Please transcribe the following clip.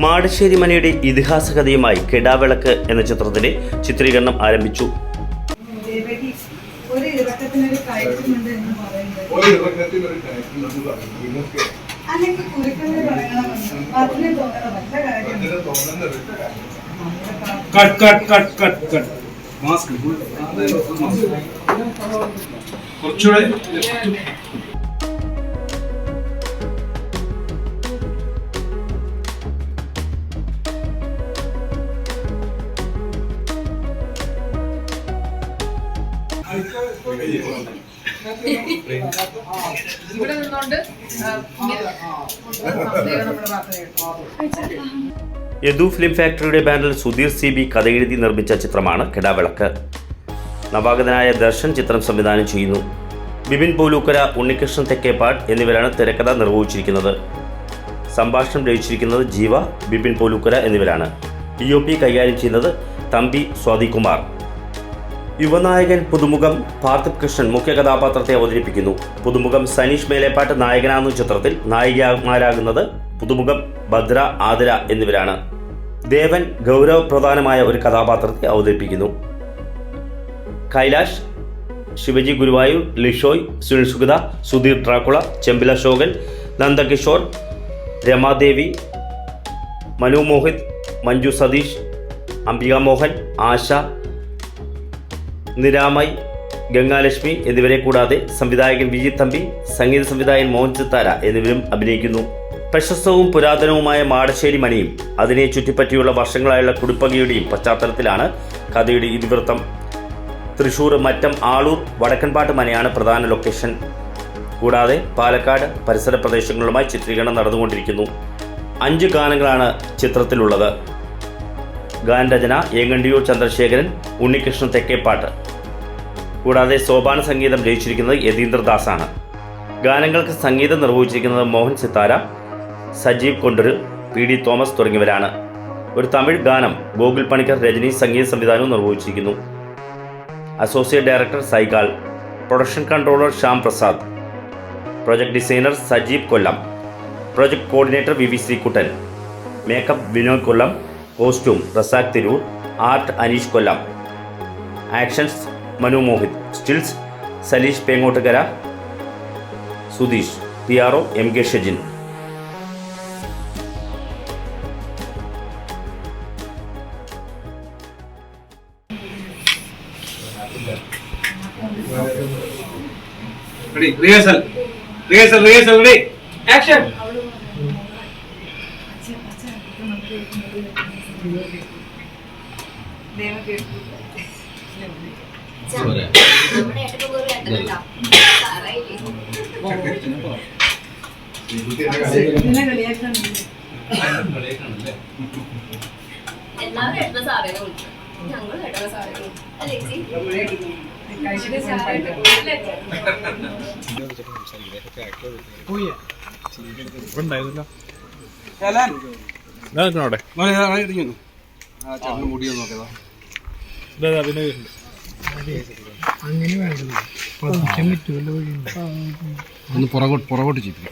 മാടശ്ശേരി മനയുടെ ഇതിഹാസ കഥയുമായി കെടാവിളക്ക് എന്ന ചിത്രത്തിന്റെ ചിത്രീകരണം ആരംഭിച്ചു. യദു ഫിലിം ഫാക്ടറിയുടെ ബാനറിൽ സുധീർ CB കഥ എഴുതി നിർമ്മിച്ച ചിത്രമാണ് കെടാവിളക്ക്. നവാഗതനായ ദർശൻ ചിത്രം സംവിധാനം ചെയ്യുന്നു. ബിപിൻ പോലൂക്കര, ഉണ്ണികൃഷ്ണൻ തെക്കേപ്പാട് എന്നിവരാണ് തിരക്കഥ നിർവഹിച്ചിരിക്കുന്നത്. സംഭാഷണം രചിച്ചിരിക്കുന്നത് ജീവ, ബിപിൻ പോലൂക്കര എന്നിവരാണ്. DOP കൈകാര്യം ചെയ്യുന്നത് തമ്പി സ്വാതികുമാർ. യുവനായകൻ പുതുമുഖം പാർത്ഥിബ് കൃഷ്ണൻ മുഖ്യ കഥാപാത്രത്തെ അവതരിപ്പിക്കുന്നു. പുതുമുഖം സനീഷ് മേലേപ്പാട്ട് നായകനാകുന്ന ചിത്രത്തിൽ നായികമാരാകുന്നത് പുതുമുഖം ഭദ്ര, ആതിര എന്നിവരാണ്. ദേവൻ ഗൗരവപ്രധാനമായ ഒരു കഥാപാത്രത്തെ അവതരിപ്പിക്കുന്നു. കൈലാഷ്, ശിവജി ഗുരുവായൂർ, ലിഷോയ്, സുനിൽ സുഗത, സുധീർ ഡ്രാക്കുള, ചെമ്പില ശോകൻ, നന്ദകിഷോർ, രമാദേവി, മനു മോഹിത്, മഞ്ജു സതീഷ്, അംബിക മോഹൻ, ആശ, നിരാമയ്, ഗംഗാലക്ഷ്മി എന്നിവരെ കൂടാതെ സംവിധായകൻ വിജിത് തമ്പി, സംഗീത സംവിധായകൻ മോഹൻ സിത്താര എന്നിവരും അഭിനയിക്കുന്നു. പ്രശസ്തവും പുരാതനവുമായ മാടശ്ശേരി മനയും അതിനെ ചുറ്റിപ്പറ്റിയുള്ള വർഷങ്ങളായുള്ള കുടിപ്പകയുടെയും പശ്ചാത്തലത്തിലാണ് കഥയുടെ ഇതിവൃത്തം. തൃശൂർ മറ്റം ആളൂർ വടക്കൻപാട്ട് മനയാണ് പ്രധാന ലൊക്കേഷൻ. കൂടാതെ പാലക്കാട് പരിസര പ്രദേശങ്ങളുമായി ചിത്രീകരണം നടന്നുകൊണ്ടിരിക്കുന്നു. 5 ഗാനങ്ങളാണ് ചിത്രത്തിലുള്ളത്. ഗാനരചന ഏങ്ങണ്ടിയൂർ ചന്ദ്രശേഖരൻ, ഉണ്ണികൃഷ്ണൻ തെക്കേപ്പാട്ട്. കൂടാതെ സോപാന സംഗീതം രചിച്ചിരിക്കുന്നത് യതീന്ദ്രദാസാണ്. ഗാനങ്ങൾക്ക് സംഗീതം നിർവഹിച്ചിരിക്കുന്നത് മോഹൻ സിത്താര, സജീവ് കൊണ്ടൊരു, PD തോമസ് തുടങ്ങിയവരാണ്. ഒരു തമിഴ് ഗാനം ഗോകുൽ പണിക്കർ രജനി സംഗീത സംവിധാനവും നിർവഹിച്ചിരിക്കുന്നു. Associate director Saigal, production controller Shyam Prasad, project designer Sajeev Kollam, project coordinator VV Sreekuttan, makeup Vinod Kollam, costume Razak Tirur, art Aneesh Kollam, actions Manu Mohith, stills Saleesh Pengottukara, Sudheesh, PRO MK Shajin. Rehearsal, ready, action. അങ്ങനെ വേണ്ടത് പുറകോട്ട് ചെയ്യില്ല.